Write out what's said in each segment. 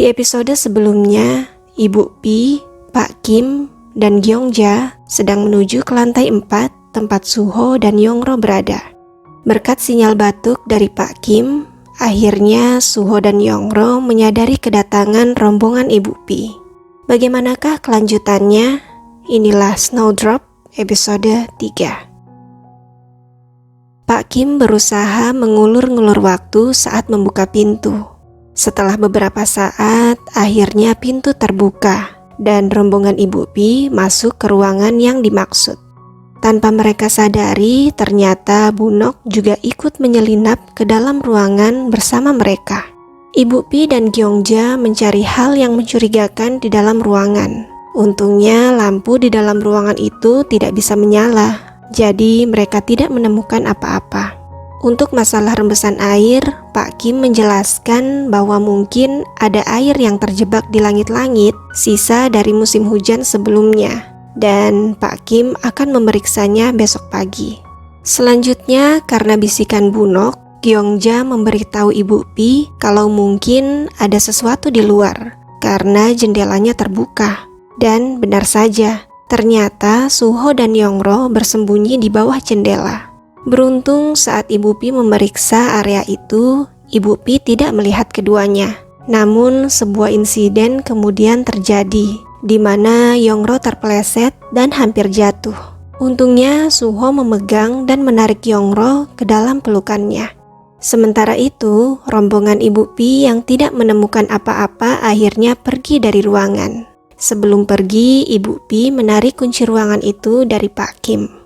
Di episode sebelumnya, Ibu Pi, Pak Kim, dan Gyeongja sedang menuju ke lantai 4 tempat Suho dan Yongro berada. Berkat sinyal batuk dari Pak Kim, akhirnya Suho dan Yongro menyadari kedatangan rombongan Ibu Pi. Bagaimanakah kelanjutannya? Inilah Snowdrop episode 3. Pak Kim berusaha mengulur-ngulur waktu saat membuka pintu. Setelah beberapa saat, akhirnya pintu terbuka dan rombongan Ibu Pi masuk ke ruangan yang dimaksud. Tanpa mereka sadari, ternyata Bunok juga ikut menyelinap ke dalam ruangan bersama mereka. Ibu Pi dan Gyeongja mencari hal yang mencurigakan di dalam ruangan. Untungnya lampu di dalam ruangan itu tidak bisa menyala. Jadi mereka tidak menemukan apa-apa. Untuk masalah rembesan air, Pak Kim menjelaskan bahwa mungkin ada air yang terjebak di langit-langit, sisa dari musim hujan sebelumnya, dan Pak Kim akan memeriksanya besok pagi. Selanjutnya, karena bisikan Bunok, Gyeongja memberitahu Ibu Pi kalau mungkin ada sesuatu di luar, karena jendelanya terbuka. Dan benar saja, ternyata Suho dan Yongro bersembunyi di bawah jendela. Beruntung saat Ibu Pi memeriksa area itu, Ibu Pi tidak melihat keduanya. Namun sebuah insiden kemudian terjadi, di mana Yongro terpeleset dan hampir jatuh. Untungnya Suho memegang dan menarik Yongro ke dalam pelukannya. Sementara itu, rombongan Ibu Pi yang tidak menemukan apa-apa akhirnya pergi dari ruangan. Sebelum pergi, Ibu Pi menarik kunci ruangan itu dari Pak Kim.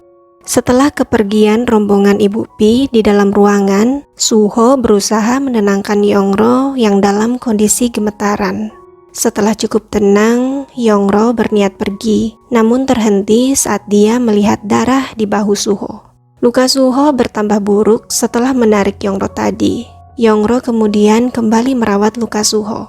Setelah kepergian rombongan Ibu Pi di dalam ruangan, Suho berusaha menenangkan Yongro yang dalam kondisi gemetaran. Setelah cukup tenang, Yongro berniat pergi, namun terhenti saat dia melihat darah di bahu Suho. Luka Suho bertambah buruk setelah menarik Yongro tadi. Yongro kemudian kembali merawat luka Suho.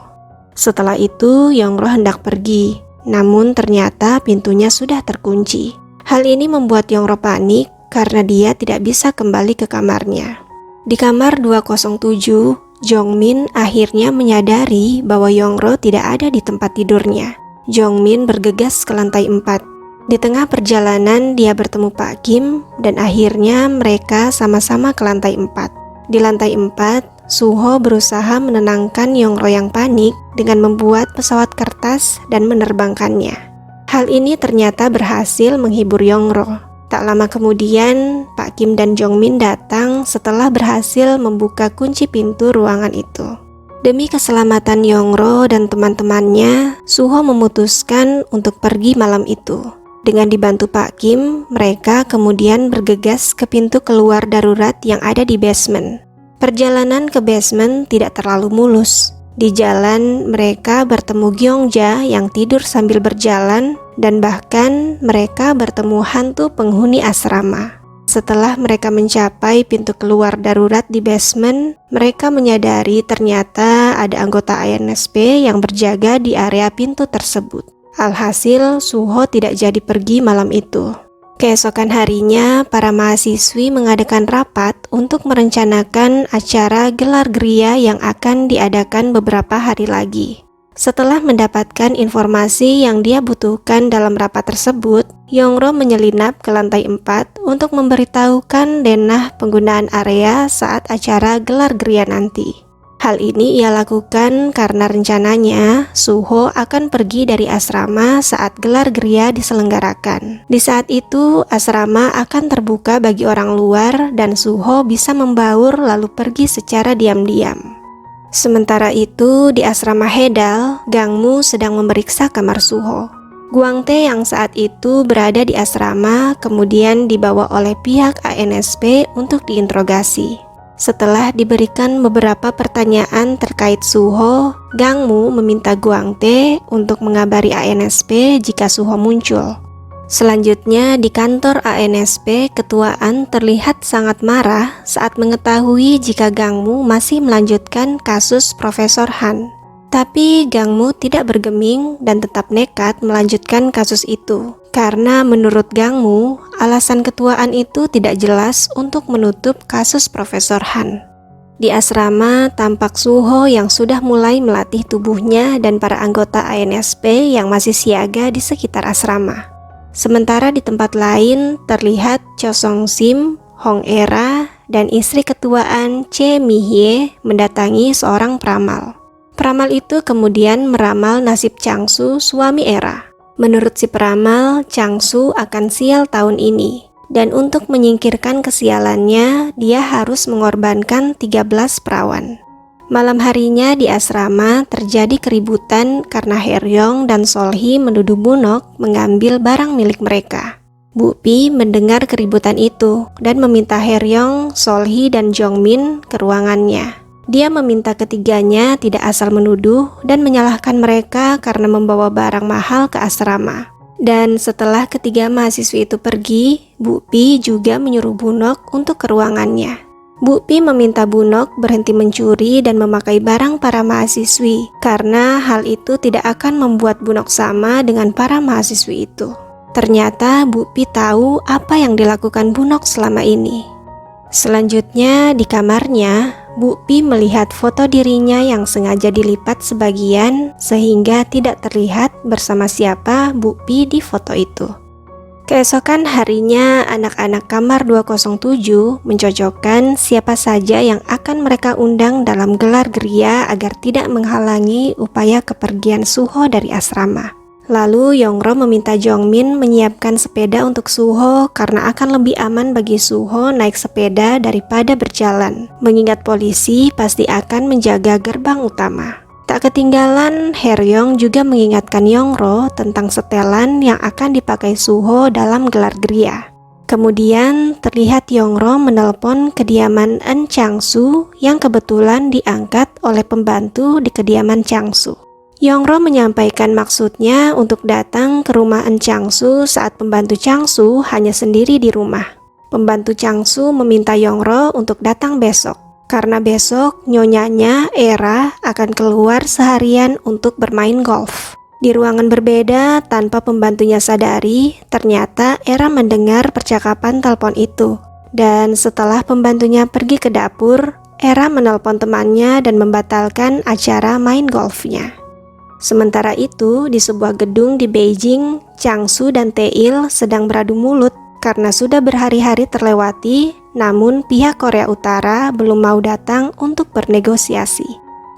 Setelah itu, Yongro hendak pergi, namun ternyata pintunya sudah terkunci. Hal ini membuat Yongro panik karena dia tidak bisa kembali ke kamarnya. Di kamar 207, Jongmin akhirnya menyadari bahwa Yongro tidak ada di tempat tidurnya. Jongmin bergegas ke lantai 4. Di tengah perjalanan, dia bertemu Pak Kim dan akhirnya mereka sama-sama ke lantai 4. Di lantai 4, Suho berusaha menenangkan Yongro yang panik dengan membuat pesawat kertas dan menerbangkannya. Hal ini ternyata berhasil menghibur Yongro. Tak lama kemudian, Pak Kim dan Jongmin datang setelah berhasil membuka kunci pintu ruangan itu. Demi keselamatan Yongro dan teman-temannya, Suho memutuskan untuk pergi malam itu. Dengan dibantu Pak Kim, mereka kemudian bergegas ke pintu keluar darurat yang ada di basement. Perjalanan ke basement tidak terlalu mulus. Di jalan, mereka bertemu Gyeongja yang tidur sambil berjalan, dan bahkan mereka bertemu hantu penghuni asrama. Setelah mereka mencapai pintu keluar darurat di basement, mereka menyadari ternyata ada anggota ANSP yang berjaga di area pintu tersebut. Alhasil, Suho tidak jadi pergi malam itu. Keesokan harinya, para mahasiswi mengadakan rapat untuk merencanakan acara gelar geria yang akan diadakan beberapa hari lagi. Setelah mendapatkan informasi yang dia butuhkan dalam rapat tersebut, Yongro menyelinap ke lantai 4 untuk memberitahukan denah penggunaan area saat acara gelar geria nanti. Hal ini ia lakukan karena rencananya Suho akan pergi dari asrama saat gelar geria diselenggarakan. Di saat itu, asrama akan terbuka bagi orang luar dan Suho bisa membaur lalu pergi secara diam-diam. Sementara itu, di asrama Hedal, Gangmu sedang memeriksa kamar Suho. Guangtae yang saat itu berada di asrama kemudian dibawa oleh pihak ANSP untuk diinterogasi. Setelah diberikan beberapa pertanyaan terkait Suho, Gangmu meminta Guangtae untuk mengabari ANSP jika Suho muncul. Selanjutnya di kantor ANSP, Ketua An terlihat sangat marah saat mengetahui jika Gangmu masih melanjutkan kasus Profesor Han. Tapi Gangmu tidak bergeming dan tetap nekat melanjutkan kasus itu. Karena menurut Gangmu, alasan ketuaan itu tidak jelas untuk menutup kasus Profesor Han. Di asrama tampak Suho yang sudah mulai melatih tubuhnya dan para anggota ANSP yang masih siaga di sekitar asrama. Sementara di tempat lain terlihat Cho Song Sim, Hong Era, dan istri ketuaan Che Mi-hye mendatangi seorang peramal. Peramal itu kemudian meramal nasib Chang-su, suami Era. Menurut si peramal, Chang-su akan sial tahun ini. Dan untuk menyingkirkan kesialannya, dia harus mengorbankan 13 perawan. Malam harinya di asrama terjadi keributan karena Haeryong dan Solhee menuduh Bunok mengambil barang milik mereka. Bu Pi mendengar keributan itu dan meminta Haeryong, Solhee, dan Jongmin ke ruangannya. Dia meminta ketiganya tidak asal menuduh dan menyalahkan mereka karena membawa barang mahal ke asrama. Dan setelah ketiga mahasiswi itu pergi, Bu Pi juga menyuruh Bunok untuk ke ruangannya. Bu Pi meminta Bunok berhenti mencuri dan memakai barang para mahasiswi, karena hal itu tidak akan membuat Bunok sama dengan para mahasiswi itu. Ternyata Bu Pi tahu apa yang dilakukan Bunok selama ini. Selanjutnya di kamarnya, Bu Pi melihat foto dirinya yang sengaja dilipat sebagian sehingga tidak terlihat bersama siapa Bu Pi di foto itu. Keesokan harinya, anak-anak kamar 207 mencocokkan siapa saja yang akan mereka undang dalam gelar geria agar tidak menghalangi upaya kepergian Suho dari asrama. Lalu Yongro meminta Jongmin menyiapkan sepeda untuk Suho karena akan lebih aman bagi Suho naik sepeda daripada berjalan, mengingat polisi pasti akan menjaga gerbang utama. Tak ketinggalan, Haeryong juga mengingatkan Yongro tentang setelan yang akan dipakai Suho dalam gelar geria. Kemudian terlihat Yongro menelpon kediaman En Chang-su yang kebetulan diangkat oleh pembantu di kediaman Chang-su. Yongro menyampaikan maksudnya untuk datang ke rumah En Chang-su saat pembantu Chang-su hanya sendiri di rumah. Pembantu Chang-su meminta Yongro untuk datang besok, karena besok nyonyanya Era akan keluar seharian untuk bermain golf. Di ruangan berbeda, tanpa pembantunya sadari, ternyata Era mendengar percakapan telepon itu. Dan setelah pembantunya pergi ke dapur, Era menelpon temannya dan membatalkan acara main golfnya. Sementara itu, di sebuah gedung di Beijing, Chang-su dan Tae-il sedang beradu mulut karena sudah berhari-hari terlewati, namun pihak Korea Utara belum mau datang untuk bernegosiasi.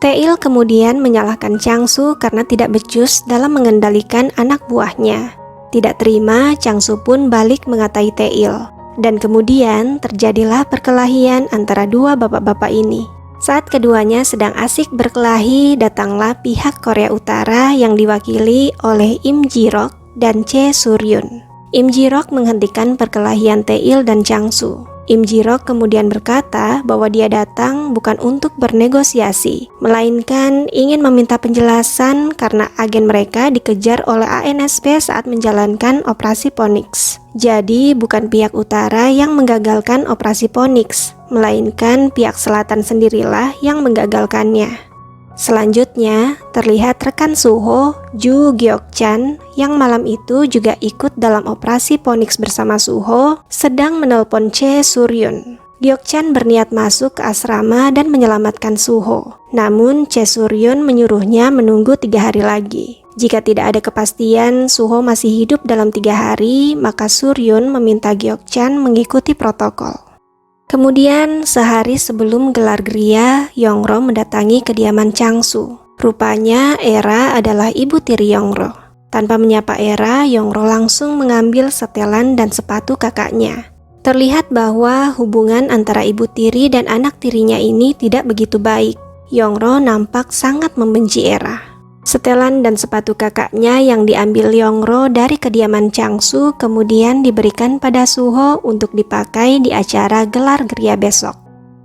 Tae-il kemudian menyalahkan Chang-su karena tidak becus dalam mengendalikan anak buahnya. Tidak terima, Chang-su pun balik mengatai Tae-il. Dan kemudian terjadilah perkelahian antara dua bapak-bapak ini. Saat keduanya sedang asik berkelahi, datanglah pihak Korea Utara yang diwakili oleh Im Ji-rok dan Che Sur-yun. Im Ji-rok menghentikan perkelahian Tae-il dan Chang-su. Im Ji-rok kemudian berkata bahwa dia datang bukan untuk bernegosiasi, melainkan ingin meminta penjelasan karena agen mereka dikejar oleh ANSP saat menjalankan operasi Phoenix. Jadi bukan pihak utara yang menggagalkan operasi Phoenix, melainkan pihak selatan sendirilah yang menggagalkannya. Selanjutnya, terlihat rekan Suho, Ju Gyeok-chan, yang malam itu juga ikut dalam operasi Phoenix bersama Suho, sedang menelpon Che Sur-yun. Gyeok-chan berniat masuk ke asrama dan menyelamatkan Suho. Namun, Che Sur-yun menyuruhnya menunggu 3 hari lagi. Jika tidak ada kepastian Suho masih hidup dalam 3 hari, maka Sur-yun meminta Gyeok-chan mengikuti protokol. Kemudian, sehari sebelum gelar geria, Yongro mendatangi kediaman Chang-su. Rupanya, Era adalah ibu tiri Yongro. Tanpa menyapa Era, Yongro langsung mengambil setelan dan sepatu kakaknya. Terlihat bahwa hubungan antara ibu tiri dan anak tirinya ini tidak begitu baik. Yongro nampak sangat membenci Era. Setelan dan sepatu kakaknya yang diambil Yongro dari kediaman Chang-su kemudian diberikan pada Suho untuk dipakai di acara gelar geria besok.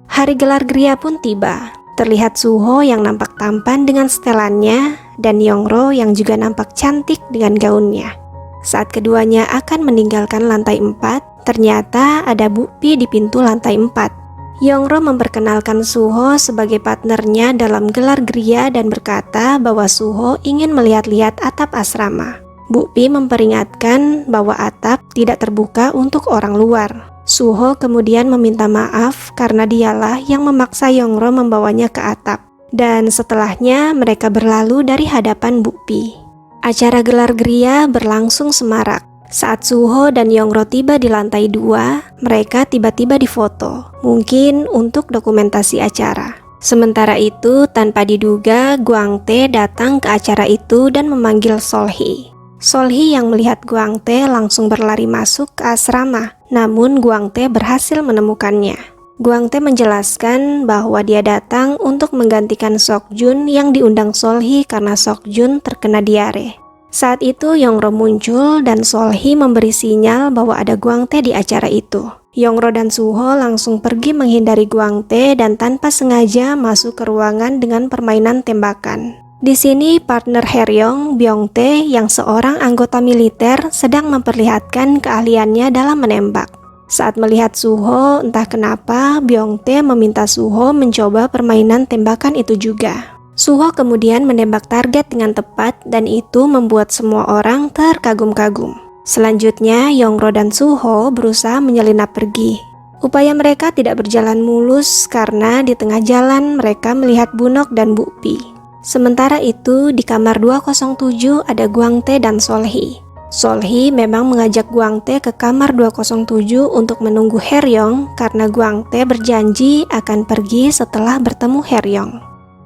Hari gelar geria pun tiba. Terlihat Suho yang nampak tampan dengan setelannya dan Yongro yang juga nampak cantik dengan gaunnya. Saat keduanya akan meninggalkan lantai 4, ternyata ada Bu Pi di pintu lantai 4. Yongro memperkenalkan Suho sebagai partnernya dalam gelar geria dan berkata bahwa Suho ingin melihat-lihat atap asrama. Bu Pi memperingatkan bahwa atap tidak terbuka untuk orang luar. Suho kemudian meminta maaf karena dialah yang memaksa Yongro membawanya ke atap. Dan setelahnya mereka berlalu dari hadapan Bukpi. Acara gelar geria berlangsung semarak. Saat Suho dan Yongro tiba di lantai 2, mereka tiba-tiba difoto, mungkin untuk dokumentasi acara. Sementara itu, tanpa diduga, Guangtae datang ke acara itu dan memanggil Solhi. Solhi yang melihat Guangtae langsung berlari masuk ke asrama, namun Guangtae berhasil menemukannya. Guangtae menjelaskan bahwa dia datang untuk menggantikan Sokjun yang diundang Solhi karena Sokjun terkena diare. Saat itu Yongro muncul dan Solhi memberi sinyal bahwa ada Guangtae di acara itu. Yongro dan Suho langsung pergi menghindari Guangtae dan tanpa sengaja masuk ke ruangan dengan permainan tembakan. Di sini partner Haeryong, Byongtae yang seorang anggota militer sedang memperlihatkan keahliannya dalam menembak. Saat melihat Suho, entah kenapa Byongtae meminta Suho mencoba permainan tembakan itu juga. Suho kemudian menembak target dengan tepat dan itu membuat semua orang terkagum-kagum. Selanjutnya, Yongro dan Suho berusaha menyelinap pergi. Upaya mereka tidak berjalan mulus karena di tengah jalan mereka melihat Bunok dan Bukpi. Sementara itu, di kamar 207 ada Guangtae dan Solhi. Solhi memang mengajak Guangtae ke kamar 207 untuk menunggu Haeryong karena Guangtae berjanji akan pergi setelah bertemu Haeryong.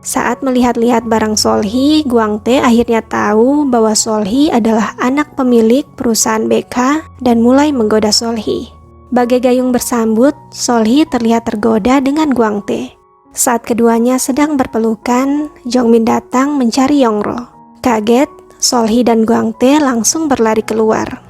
Saat melihat-lihat barang Solhi, Guangtae akhirnya tahu bahwa Solhi adalah anak pemilik perusahaan BK dan mulai menggoda Solhi. Bagai gayung bersambut, Solhi terlihat tergoda dengan Guangtae. Saat keduanya sedang berpelukan, Jongmin datang mencari Yongro. Kaget, Solhi dan Guangtae langsung berlari keluar.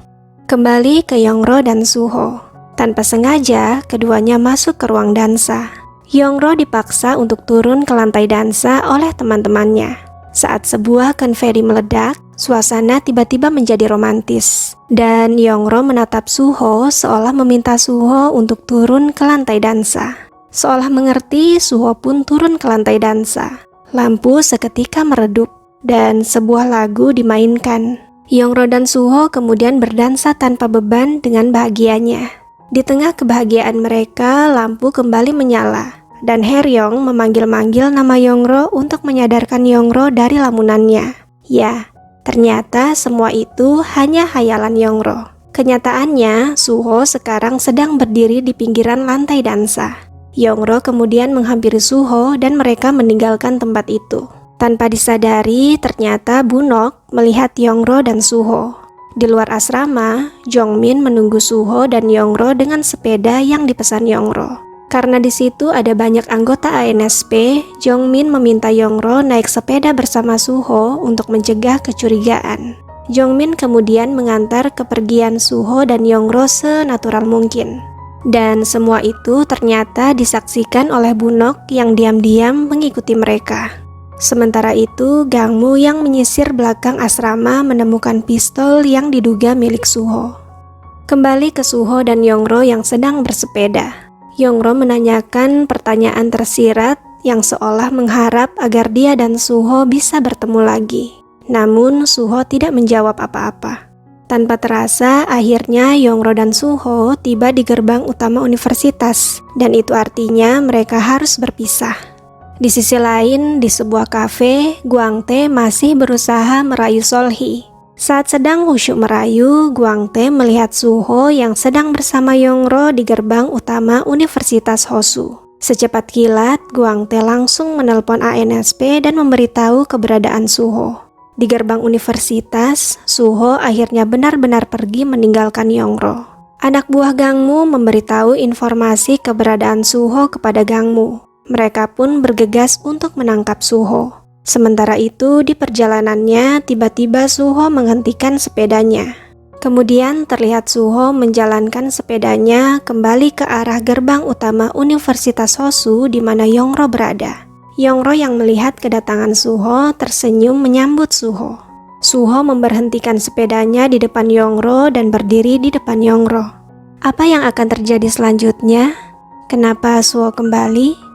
Kembali ke Yongro dan Suho. Tanpa sengaja, keduanya masuk ke ruang dansa. Yongro dipaksa untuk turun ke lantai dansa oleh teman-temannya. Saat sebuah konfeti meledak, suasana tiba-tiba menjadi romantis. Dan Yongro menatap Suho seolah meminta Suho untuk turun ke lantai dansa. Seolah mengerti, Suho pun turun ke lantai dansa. Lampu seketika meredup dan sebuah lagu dimainkan. Yongro dan Suho kemudian berdansa tanpa beban dengan bahagianya. Di tengah kebahagiaan mereka, lampu kembali menyala, dan Haeryong memanggil-manggil nama Yongro untuk menyadarkan Yongro dari lamunannya. Ya, ternyata semua itu hanya hayalan Yongro. Kenyataannya, Suho sekarang sedang berdiri di pinggiran lantai dansa. Yongro kemudian menghampiri Suho dan mereka meninggalkan tempat itu. Tanpa disadari, ternyata Bunok melihat Yongro dan Suho. Di luar asrama, Jongmin menunggu Suho dan Yongro dengan sepeda yang dipesan Yongro. Karena di situ ada banyak anggota ANSP, Jongmin meminta Yongro naik sepeda bersama Suho untuk mencegah kecurigaan. Jongmin kemudian mengantar kepergian Suho dan Yongro senatural mungkin. Dan semua itu ternyata disaksikan oleh Bunok yang diam-diam mengikuti mereka. Sementara itu, Gangmu yang menyisir belakang asrama menemukan pistol yang diduga milik Suho. Kembali ke Suho dan Yongro yang sedang bersepeda. Yongro menanyakan pertanyaan tersirat yang seolah mengharap agar dia dan Suho bisa bertemu lagi. Namun Suho tidak menjawab apa-apa. Tanpa terasa, akhirnya Yongro dan Suho tiba di gerbang utama universitas, dan itu artinya mereka harus berpisah. Di sisi lain, di sebuah kafe, Guangtae masih berusaha merayu Solhi. Saat sedang khusyuk merayu, Guangtae melihat Suho yang sedang bersama Yongro di gerbang utama Universitas Hosu. Secepat kilat, Guangtae langsung menelpon ANSP dan memberitahu keberadaan Suho. Di gerbang universitas, Suho akhirnya benar-benar pergi meninggalkan Yongro. Anak buah Gangmu memberitahu informasi keberadaan Suho kepada Gangmu. Mereka pun bergegas untuk menangkap Suho. Sementara itu, di perjalanannya, tiba-tiba Suho menghentikan sepedanya. Kemudian terlihat Suho menjalankan sepedanya kembali ke arah gerbang utama Universitas Hosu di mana Yongro berada. Yongro yang melihat kedatangan Suho tersenyum menyambut Suho. Suho memberhentikan sepedanya di depan Yongro dan berdiri di depan Yongro. Apa yang akan terjadi selanjutnya? Kenapa Suho kembali?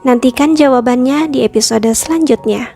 Nantikan jawabannya di episode selanjutnya.